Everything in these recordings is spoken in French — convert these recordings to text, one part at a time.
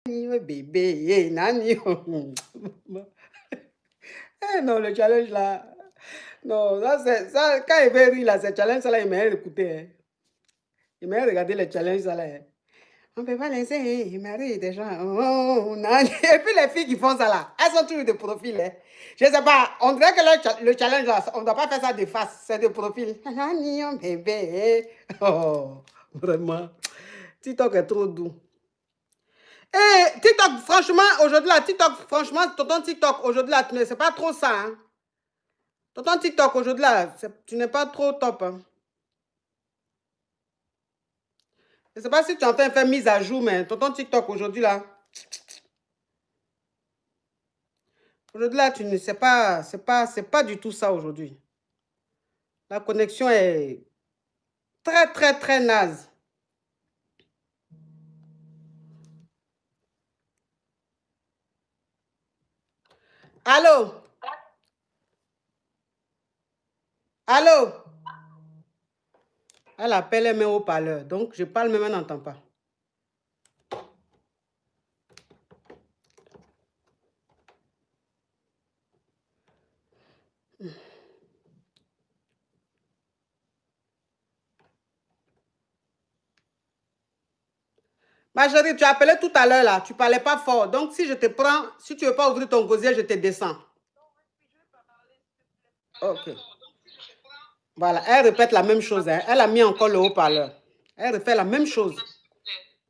Bébé, nani. Eh non, le challenge là. Non, ça c'est ça. Quand il veut rire là, ce challenge là, il m'a écouté. Hein. Il m'a regardé le challenge là. Hein. On peut pas laisser Marie des gens. Oh, nani. Et puis les filles qui font ça là, elles sont toujours de profil. Hein. Je sais pas, on dirait que le challenge là, on ne doit pas faire ça de face, c'est de profil. Nani, oh, bébé. Oh, vraiment. TikTok est trop doux. Eh, TikTok, franchement, aujourd'hui là, TikTok, franchement, tonton TikTok, aujourd'hui là, c'est pas trop ça. Hein. Tonton TikTok, aujourd'hui là, tu n'es pas trop top. Hein. Je ne sais pas si tu es en train de faire mise à jour, mais tonton TikTok, aujourd'hui là, aujourd'hui là, tu ne sais pas, c'est pas du tout ça aujourd'hui. La connexion est très, très, très naze. Allô? Allô? Elle appelle, elle met au haut-parleur. Donc, je parle, mais elle n'entend pas. Ma chérie, tu as appelé tout à l'heure là. Tu ne parlais pas fort. Donc, si je te prends, si tu ne veux pas ouvrir ton gosier, je te descends. Ok. Voilà, elle répète la même chose. Hein. Elle a mis encore le haut-parleur. Elle refait la même chose.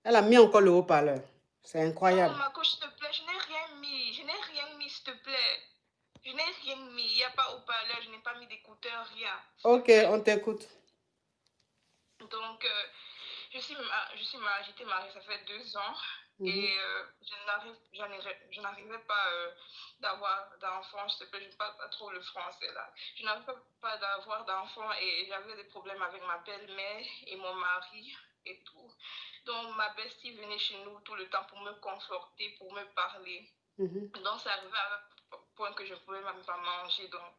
Elle a mis encore le haut-parleur. C'est incroyable. Non, ma coach, s'il te plaît, je n'ai rien mis. Je n'ai rien mis, s'il te plaît. Je n'ai rien mis. Il n'y a pas haut-parleur, je n'ai pas mis d'écouteurs, rien. Ok, on t'écoute. Donc, j'étais mariée, ça fait 2 ans. Et je n'arrivais pas d'avoir d'enfants. Je ne parle pas trop le français là. Je n'arrivais pas d'avoir d'enfants et j'avais des problèmes avec ma belle-mère et mon mari et tout. Donc ma bestie venait chez nous tout le temps pour me conforter, pour me parler. Donc ça arrivait à un point que je ne pouvais même pas manger. Donc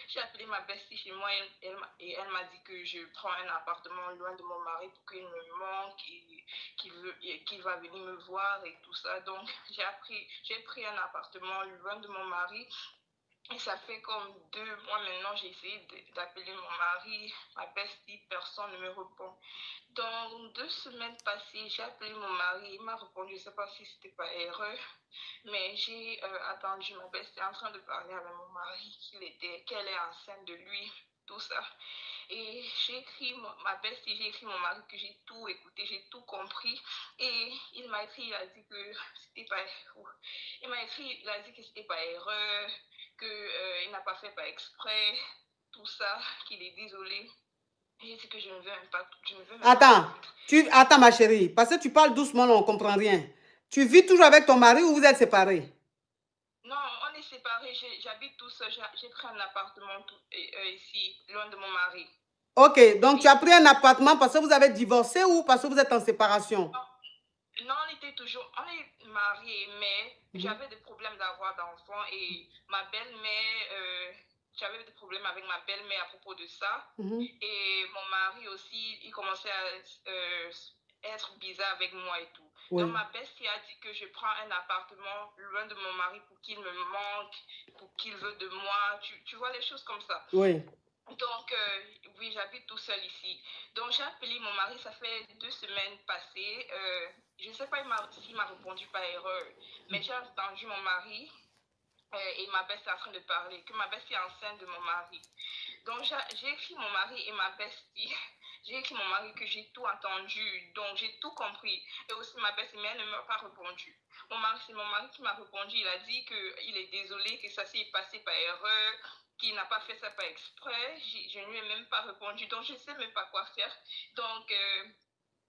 j'ai appelé ma bestie chez moi et elle m'a dit que je prends un appartement loin de mon mari pour qu'il me manque et qu'il va venir me voir et tout ça. Donc j'ai pris un appartement loin de mon mari. Et ça fait comme 2 mois maintenant, j'ai essayé d'appeler mon mari, ma bestie, personne ne me répond. Dans 2 semaines passées, j'ai appelé mon mari, il m'a répondu, je ne sais pas si c'était pas erreur, mais j'ai attendu, ma bestie est en train de parler avec mon mari, qu'elle est enceinte de lui, tout ça. Et j'ai écrit ma bestie, j'ai écrit mon mari que j'ai tout écouté, j'ai tout compris. Et il m'a écrit, il a dit que c'était pas... Il m'a écrit, il a dit que c'était pas erreur, qu'il n'a pas fait par exprès, tout ça, qu'il est désolé. J'ai dit que je ne veux même pas. Attends, ma chérie, parce que tu parles doucement, là, on ne comprend rien. Tu vis toujours avec ton mari ou vous êtes séparés? Non, on est séparés. J'habite tout seul. J'ai pris un appartement ici, loin de mon mari. Ok, donc tu as pris un appartement parce que vous avez divorcé ou parce que vous êtes en séparation? Non, on est mariés, mais j'avais des problèmes d'avoir d'enfants et ma belle-mère, j'avais des problèmes avec ma belle-mère à propos de ça. Et mon mari aussi, il commençait à être bizarre avec moi et tout. Oui. Donc ma bestie a dit que je prends un appartement loin de mon mari pour qu'il me manque, pour qu'il veut de moi. Tu vois les choses comme ça. Oui. Donc, oui, j'habite tout seul ici. Donc, j'ai appelé mon mari, ça fait 2 semaines passées. Je ne sais pas s'il m'a répondu par erreur, mais j'ai entendu mon mari et ma bestie est en train de parler, que ma bestie est enceinte de mon mari. Donc, j'ai écrit mon mari et ma bestie. J'ai écrit mon mari que j'ai tout entendu, donc j'ai tout compris. Et aussi ma bestie, mais elle ne m'a pas répondu. C'est mon mari qui m'a répondu, il a dit qu'il est désolé, que ça s'est passé par erreur, qu'il n'a pas fait ça par exprès. Je ne lui ai même pas répondu, donc je ne sais même pas quoi faire. Donc,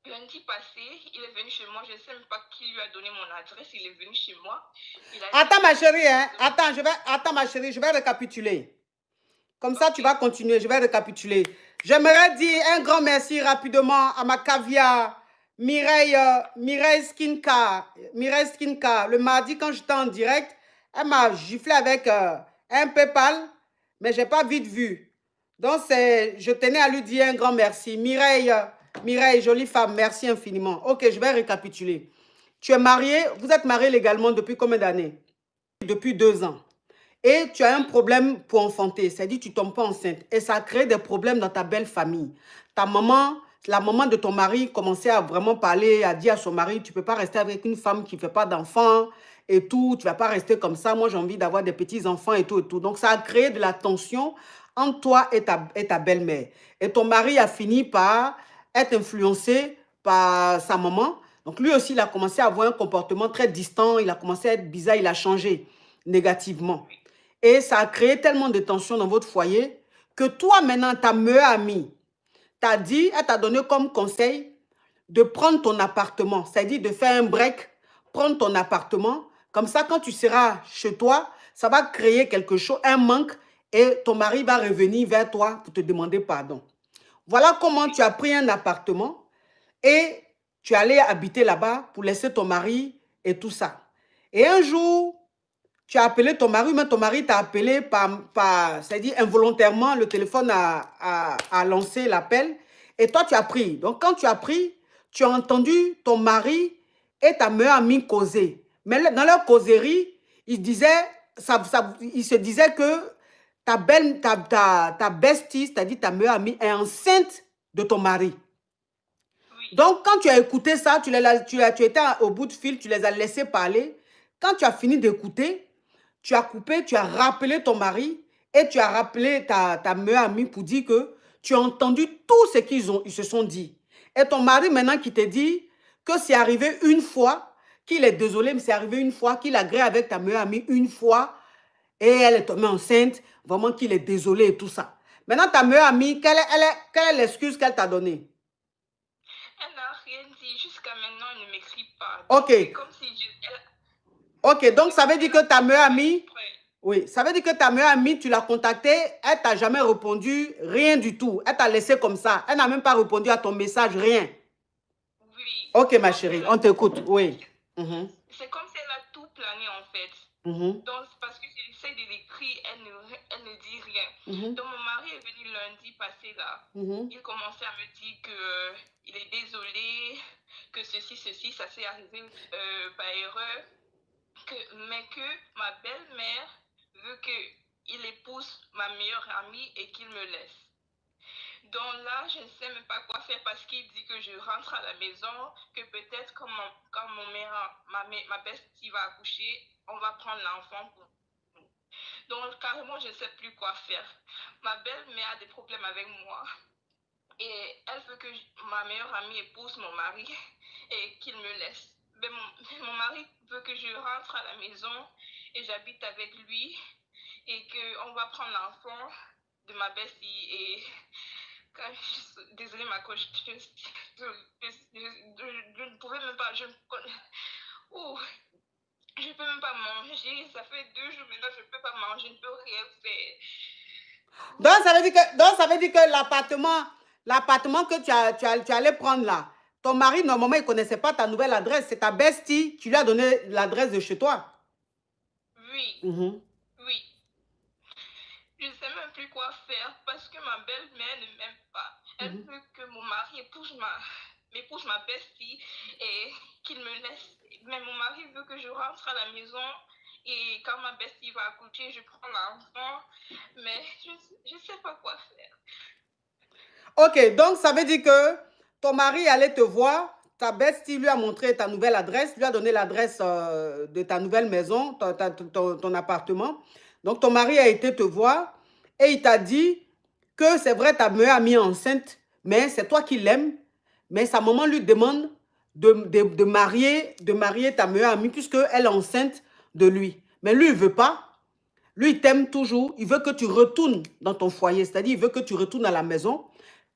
lundi passé, il est venu chez moi, je ne sais même pas qui lui a donné mon adresse, il est venu chez moi. Attends ma chérie, hein? Attends ma chérie, je vais récapituler. Comme ça, tu vas continuer, je vais récapituler. J'aimerais dire un grand merci rapidement à ma caviar Mireille Skinka. Mireille Skinka, le mardi quand j'étais en direct, elle m'a giflé avec un PayPal, mais je n'ai pas vite vu. Donc, je tenais à lui dire un grand merci. Mireille, jolie femme, merci infiniment. Ok, je vais récapituler. tu es marié, vous êtes marié légalement depuis combien d'années? Depuis 2 ans. Et tu as un problème pour enfanter, c'est-à-dire tu ne tombes pas enceinte. Et ça a créé des problèmes dans ta belle famille. Ta maman, la maman de ton mari commençait à vraiment parler, à dire à son mari, tu ne peux pas rester avec une femme qui ne fait pas d'enfants et tout, tu ne vas pas rester comme ça, moi j'ai envie d'avoir des petits-enfants et tout et tout. Donc ça a créé de la tension entre toi et ta belle-mère. Et ton mari a fini par être influencé par sa maman. Donc lui aussi, il a commencé à avoir un comportement très distant, il a commencé à être bizarre, il a changé négativement. Et ça a créé tellement de tensions dans votre foyer que toi, maintenant, ta meilleure amie t'a dit, elle t'a donné comme conseil de prendre ton appartement, c'est-à-dire de faire un break, prendre ton appartement. Comme ça, quand tu seras chez toi, ça va créer quelque chose, un manque, et ton mari va revenir vers toi pour te demander pardon. Voilà comment tu as pris un appartement et tu es allé habiter là-bas pour laisser ton mari et tout ça. Et un jour, tu as appelé ton mari, mais ton mari t'a appelé c'est-à-dire involontairement, le téléphone a lancé l'appel et toi, tu as pris. Donc, quand tu as pris, tu as entendu ton mari et ta meilleure amie causer. Mais dans leur causerie, ils se disaient que ta bestie, c'est-à-dire ta meilleure amie, est enceinte de ton mari. Donc, quand tu as écouté ça, tu étais au bout de fil, tu les as laissés parler. Quand tu as fini d'écouter, tu as coupé, tu as rappelé ton mari et tu as rappelé ta meilleure amie pour dire que tu as entendu tout ce ils se sont dit. Et ton mari, maintenant, qui te dit que c'est arrivé une fois, qu'il est désolé, mais c'est arrivé une fois, qu'il a gré avec ta meilleure amie une fois et elle est tombée enceinte, vraiment qu'il est désolé et tout ça. Maintenant, ta meilleure amie, quelle est l'excuse qu'elle t'a donnée? Elle n'a rien dit. Jusqu'à maintenant, elle ne m'écrit pas. Ok. C'est comme si Ok, donc ça veut dire que ta meilleure amie, oui, ça veut dire que ta meilleure amie, tu l'as contactée, elle t'a jamais répondu, rien du tout. Elle t'a laissé comme ça. Elle n'a même pas répondu à ton message, rien. Oui. Ok, ma chérie, on t'écoute, oui. C'est comme si elle a tout plané, en fait. Donc, parce que j'essaie de l'écrire, elle ne dit rien. Donc, mon mari est venu lundi passé là. Il commençait à me dire qu'il est désolé, que ceci, ça s'est arrivé par erreur. Mais que ma belle-mère veut qu'il épouse ma meilleure amie et qu'il me laisse. Donc là, je ne sais même pas quoi faire parce qu'il dit que je rentre à la maison, que peut-être quand ma bestie va accoucher, on va prendre l'enfant pour nous. Donc carrément, je ne sais plus quoi faire. Ma belle-mère a des problèmes avec moi. Et elle veut que ma meilleure amie épouse mon mari et qu'il me laisse. Mais mon mari veut que je rentre à la maison et j'habite avec lui et qu'on va prendre l'enfant de ma bestie. Et désolée ma coach, je ne pouvais même pas, je ne peux même pas manger. Ça fait 2 jours maintenant, je ne peux pas manger, je ne peux rien faire. Donc ça veut dire que l'appartement que tu allais prendre là, ton mari, normalement, il ne connaissait pas ta nouvelle adresse. C'est ta bestie qui lui a donné l'adresse de chez toi. Oui. Oui. Je ne sais même plus quoi faire parce que ma belle-mère ne m'aime pas. Elle veut que mon mari m'épouse ma bestie et qu'il me laisse. Mais mon mari veut que je rentre à la maison et quand ma bestie va accoucher, je prends l'enfant. Mais je ne sais pas quoi faire. Ok, donc ça veut dire que ton mari allait te voir, ta bestie lui a montré ta nouvelle adresse, lui a donné l'adresse de ta nouvelle maison, ton appartement. Donc ton mari a été te voir et il t'a dit que c'est vrai, ta meilleure amie est enceinte, mais c'est toi qui l'aimes. Mais sa maman lui demande de marier ta meilleure amie puisqu'elle est enceinte de lui. Mais lui, il ne veut pas. Lui, il t'aime toujours. Il veut que tu retournes dans ton foyer, c'est-à-dire il veut que tu retournes à la maison.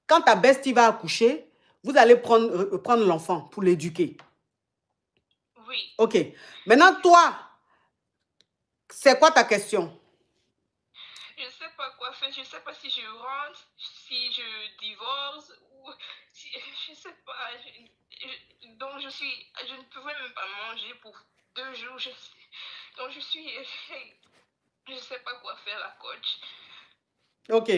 Quand ta bestie va accoucher, vous allez prendre l'enfant pour l'éduquer. Oui. Ok. Maintenant, toi, c'est quoi ta question? Je ne sais pas quoi faire. Je ne sais pas si je rentre, si je divorce ou si, je ne sais pas. Donc, je ne pouvais même pas manger pour 2 jours. Donc, je ne sais pas quoi faire, la coach. Ok.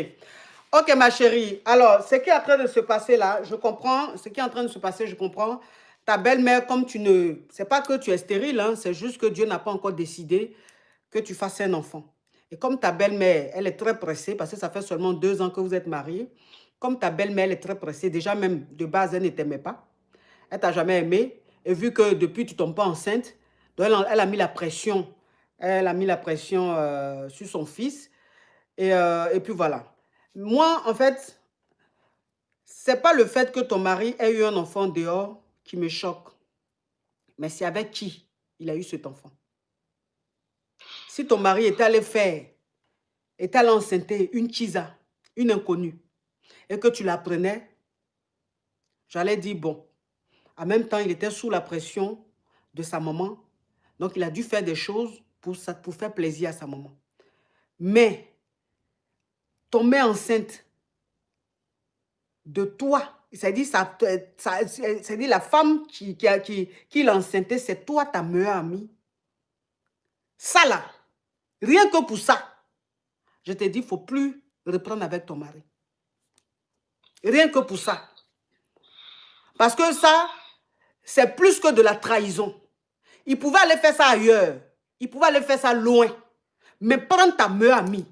Ok, ma chérie. Alors, ce qui est en train de se passer là, je comprends. Ce qui est en train de se passer, je comprends. ta belle-mère, comme tu ne... C'est pas que tu es stérile, hein, c'est juste que Dieu n'a pas encore décidé que tu fasses un enfant. Et comme ta belle-mère, elle est très pressée, parce que ça fait seulement 2 ans que vous êtes mariés, comme ta belle-mère, elle est très pressée, déjà même de base, elle ne t'aimait pas, elle t'a jamais aimé, et vu que depuis, tu ne tombes pas enceinte, donc elle a mis la pression, sur son fils, et puis voilà. Moi, en fait, c'est pas le fait que ton mari ait eu un enfant dehors qui me choque, mais c'est avec qui il a eu cet enfant. Si ton mari était allé enceinter une chisa, une inconnue, et que tu l'apprenais, j'allais dire bon. En même temps, il était sous la pression de sa maman, donc il a dû faire des choses pour faire plaisir à sa maman. Mais tomber enceinte de toi, c'est-à-dire la femme qui l'a enceinté, c'est toi ta meilleure amie. Ça là, rien que pour ça, je te dis, il ne faut plus reprendre avec ton mari. Rien que pour ça. Parce que ça, c'est plus que de la trahison. Il pouvait aller faire ça ailleurs. Il pouvait aller faire ça loin. Mais prendre ta meilleure amie,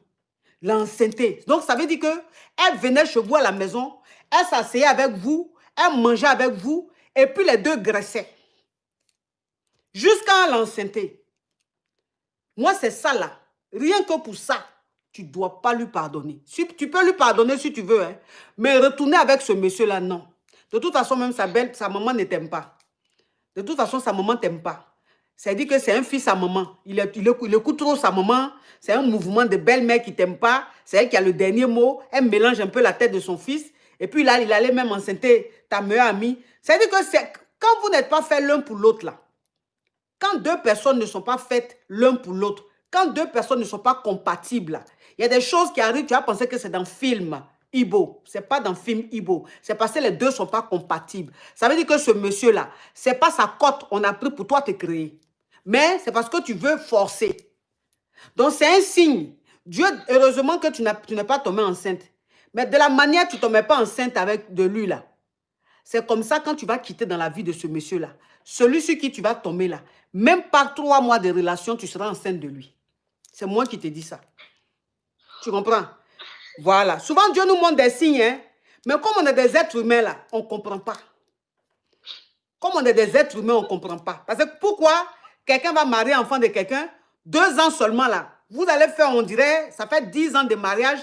l'enceinte. Donc, ça veut dire qu'elle venait chez vous à la maison, elle s'asseyait avec vous, elle mangeait avec vous, et puis les deux graissaient. Jusqu'à l'enceinte. Moi, c'est ça là. Rien que pour ça, tu ne dois pas lui pardonner. Tu peux lui pardonner si tu veux, hein, mais retourner avec ce monsieur-là, non. De toute façon, même sa maman ne t'aime pas. De toute façon, sa maman ne t'aime pas. C'est-à-dire que c'est un fils à maman. Il écoute trop sa maman. C'est un mouvement de belle-mère qui ne t'aime pas. C'est elle qui a le dernier mot. Elle mélange un peu la tête de son fils. Et puis là, il allait même enceinter ta meilleure amie. C'est-à-dire que quand vous n'êtes pas fait l'un pour l'autre, là, quand 2 personnes ne sont pas faites l'un pour l'autre, quand 2 personnes ne sont pas compatibles, là, il y a des choses qui arrivent, tu vas penser que c'est dans le film Igbo. Ce n'est pas dans le film Igbo. C'est parce que les deux ne sont pas compatibles. Ça veut dire que ce monsieur-là, ce n'est pas sa cote on a pris pour toi te créer. Mais c'est parce que tu veux forcer. Donc, c'est un signe. Dieu, heureusement que tu n'es pas tombé enceinte. Mais de la manière, tu ne tombes pas enceinte avec de lui, là. C'est comme ça quand tu vas quitter dans la vie de ce monsieur-là. Celui sur qui tu vas tomber, là. Même pas 3 mois de relation, tu seras enceinte de lui. C'est moi qui te dis ça. Tu comprends? Voilà. Souvent, Dieu nous montre des signes, hein. Mais comme on est des êtres humains, là, on ne comprend pas. Comme on est des êtres humains, on ne comprend pas. Parce que pourquoi quelqu'un va marier l'enfant de quelqu'un, 2 ans seulement là, vous allez faire, on dirait, ça fait 10 ans de mariage,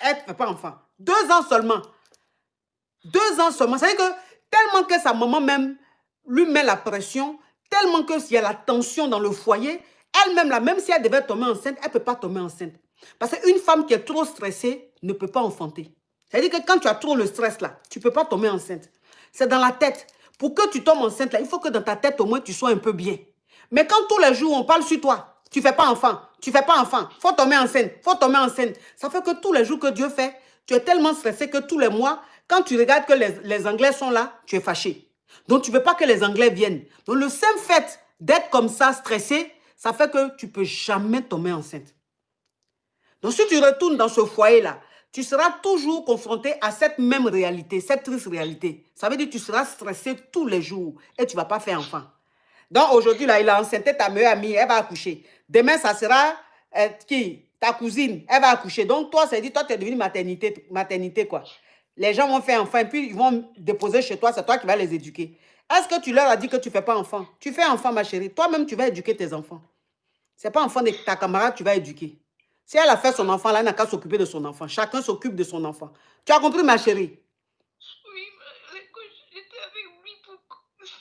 elle ne fait pas enfant. 2 ans seulement. 2 ans seulement. C'est-à-dire que tellement que sa maman même lui met la pression, tellement qu'il y a la tension dans le foyer, elle-même là, même si elle devait tomber enceinte, elle ne peut pas tomber enceinte. Parce qu'une femme qui est trop stressée ne peut pas enfanter. C'est-à-dire que quand tu as trop le stress là, tu ne peux pas tomber enceinte. C'est dans la tête. Pour que tu tombes enceinte là, il faut que dans ta tête au moins tu sois un peu bien. Mais quand tous les jours on parle sur toi, tu ne fais pas enfant, tu ne fais pas enfant, il faut tomber enceinte, il faut tomber enceinte. Ça fait que tous les jours que Dieu fait, tu es tellement stressé que tous les mois, quand tu regardes que les Anglais sont là, tu es fâché. Donc tu ne veux pas que les Anglais viennent. Donc le simple fait d'être comme ça, stressé, ça fait que tu ne peux jamais tomber enceinte. Donc si tu retournes dans ce foyer-là, tu seras toujours confronté à cette même réalité, cette triste réalité. Ça veut dire que tu seras stressé tous les jours et tu ne vas pas faire enfant. Donc aujourd'hui, là, il a enceinté ta meilleure amie, elle va accoucher. Demain, ça sera qui? Ta cousine, elle va accoucher. Donc toi, ça dit, toi, tu es devenu maternité, quoi. Les gens vont faire enfant et puis ils vont déposer chez toi, c'est toi qui vas les éduquer. Est-ce que tu leur as dit que tu ne fais pas enfant? Tu fais enfant, ma chérie. Toi-même, tu vas éduquer tes enfants. Ce n'est pas enfant de ta camarade, tu vas éduquer. Si elle a fait son enfant, là, elle n'a qu'à s'occuper de son enfant. Chacun s'occupe de son enfant. Tu as compris, ma chérie? Oui, mais j'étais avec lui pour 6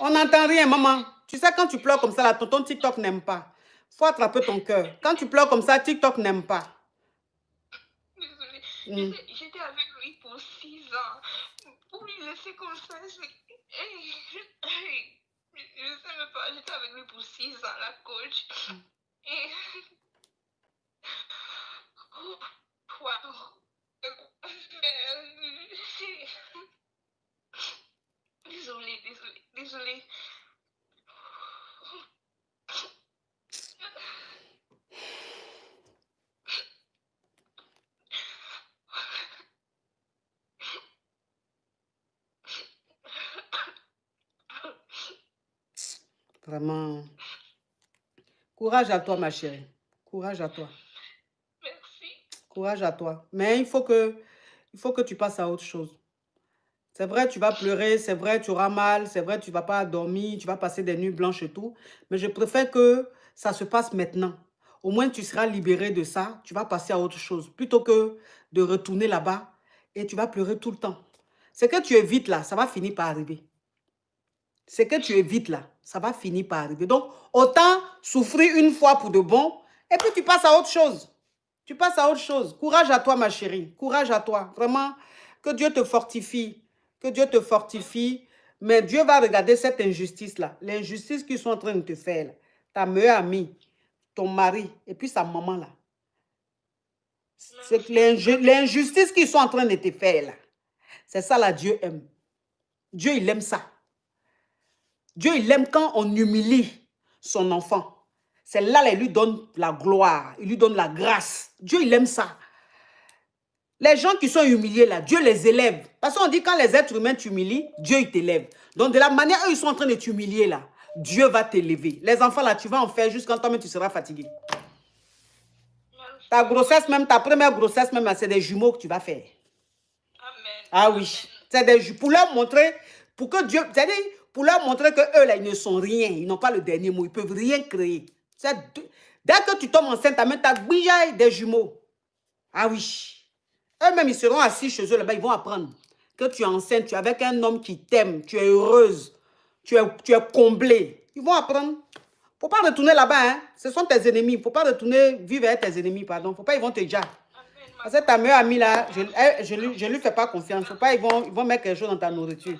ans. On n'entend rien, maman. Tu sais, quand tu pleures comme ça, là, tonton TikTok n'aime pas. Il faut attraper ton cœur. Quand tu pleures comme ça, TikTok n'aime pas. Désolée. J'étais avec lui pour 6 ans. Pour lui laisser comme ça, je sais même pas, j'étais avec lui pour 6 ans, la coach. Et... Wow. Désolée. Vraiment. Courage à toi, ma chérie. Courage à toi. Merci. Courage à toi. Mais il faut que tu passes à autre chose. C'est vrai, tu vas pleurer, c'est vrai, tu auras mal, c'est vrai, tu ne vas pas dormir, tu vas passer des nuits blanches et tout. Mais je préfère que ça se passe maintenant. Au moins, tu seras libéré de ça, tu vas passer à autre chose. Plutôt que de retourner là-bas et tu vas pleurer tout le temps. Ce que tu évites là, ça va finir par arriver. Ce que tu évites là, ça va finir par arriver. Donc, autant souffrir une fois pour de bon et puis tu passes à autre chose. Tu passes à autre chose. Courage à toi, ma chérie. Courage à toi. Vraiment, que Dieu te fortifie. Que Dieu te fortifie. Mais Dieu va regarder cette injustice-là. L'injustice qu'ils sont en train de te faire. Là. Ta meilleure amie, ton mari et puis sa maman là. C'est l'injustice qu'ils sont en train de te faire là. C'est ça là, Dieu aime. Dieu, il aime ça. Dieu, il aime quand on humilie son enfant. C'est là, il lui donne la gloire. Il lui donne la grâce. Dieu, il aime ça. Les gens qui sont humiliés là, Dieu les élève. Parce qu'on dit quand les êtres humains t'humilient, Dieu il t'élève. Donc de la manière où ils sont en train de t'humilier là, Dieu va t'élever. Les enfants là, tu vas en faire jusqu'à toi-même tu seras fatigué. Ta grossesse même, ta première grossesse même, c'est des jumeaux que tu vas faire. Amen. Ah oui. C'est des jumeaux. Pour leur montrer, pour que Dieu, c'est-à-dire pour leur montrer que eux là, ils ne sont rien. Ils n'ont pas le dernier mot. Ils ne peuvent rien créer. Dès que tu tombes enceinte, tu amènes ta bouillaille des jumeaux. Ah oui. Eux-mêmes, ils seront assis chez eux là-bas, ils vont apprendre que tu es enceinte, tu es avec un homme qui t'aime, tu es heureuse, tu es comblée. Ils vont apprendre. Il ne faut pas retourner là-bas, hein. Ce sont tes ennemis. Il ne faut pas retourner vivre avec tes ennemis, pardon. Il ne faut pas, ils vont te dire. Parce que ta meilleure amie là, je lui fais pas confiance. Faut pas, ils vont mettre quelque chose dans ta nourriture.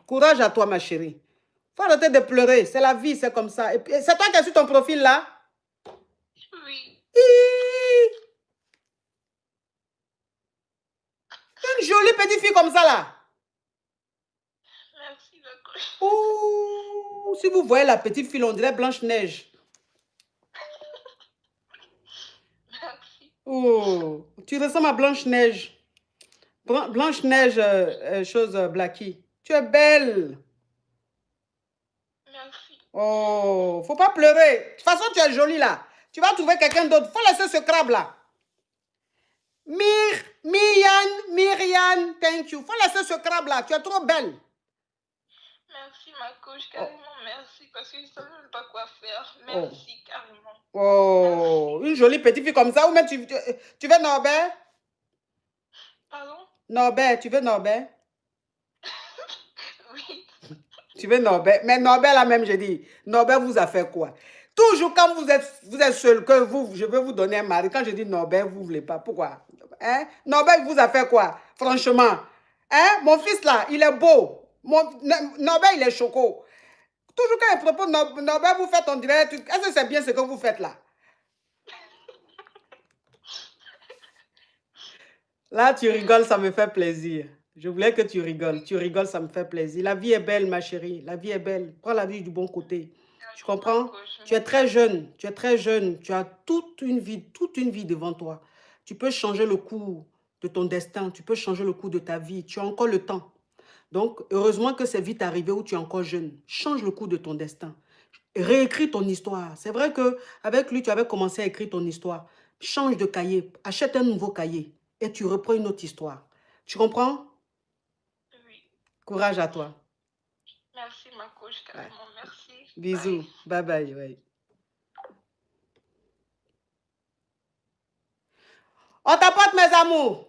Courage à toi, ma chérie. Il faut arrêter de pleurer. C'est la vie, c'est comme ça. C'est toi qui as sur ton profil là? Oui. Une jolie petite fille comme ça là. Merci, d'accord. Ouh, si vous voyez la petite fille, on dirait Blanche-Neige. Merci. Oh, tu ressembles à Blanche-Neige. Blanche-Neige, Blackie. Tu es belle. Merci. Oh, faut pas pleurer. De toute façon, tu es jolie là. Tu vas trouver quelqu'un d'autre. Faut laisser ce crabe là. Myriane, thank you. Faut laisser ce crabe là. Tu es trop belle. Merci, ma coach, carrément, merci, parce que je ne savais même pas quoi faire. Merci, carrément. Oh, merci. Une jolie petite fille comme ça. Ou même tu veux Norbert? Pardon? Norbert, tu veux Norbert? Oui. Tu veux Norbert? Mais Norbert là même, j'ai dit, Norbert vous a fait quoi? Toujours quand vous êtes seul, que je veux vous donner un mari. Quand je dis Norbert, vous ne voulez pas. Pourquoi? Hein? Norbert vous a fait quoi? Franchement. Hein? Mon fils là, il est beau. Norbert, il est choco. Toujours quand il propose Norbert, vous faites en direct. Est-ce que c'est bien ce que vous faites là? Là, tu rigoles, ça me fait plaisir. Je voulais que tu rigoles. Tu rigoles, ça me fait plaisir. La vie est belle, ma chérie. La vie est belle. Prends la vie du bon côté. Tu comprends? Tu es très jeune. Tu es très jeune. Tu as toute une vie devant toi. Tu peux changer le cours de ton destin. Tu peux changer le cours de ta vie. Tu as encore le temps. Donc, heureusement que c'est vite arrivé où tu es encore jeune. Change le cours de ton destin. Réécris ton histoire. C'est vrai qu'avec lui, tu avais commencé à écrire ton histoire. Change de cahier. Achète un nouveau cahier. Et tu reprends une autre histoire. Tu comprends? Oui. Courage à toi. Merci, ma coach, carrément, merci. Bisous. Bye bye. Ouais. On t'apporte, mes amours.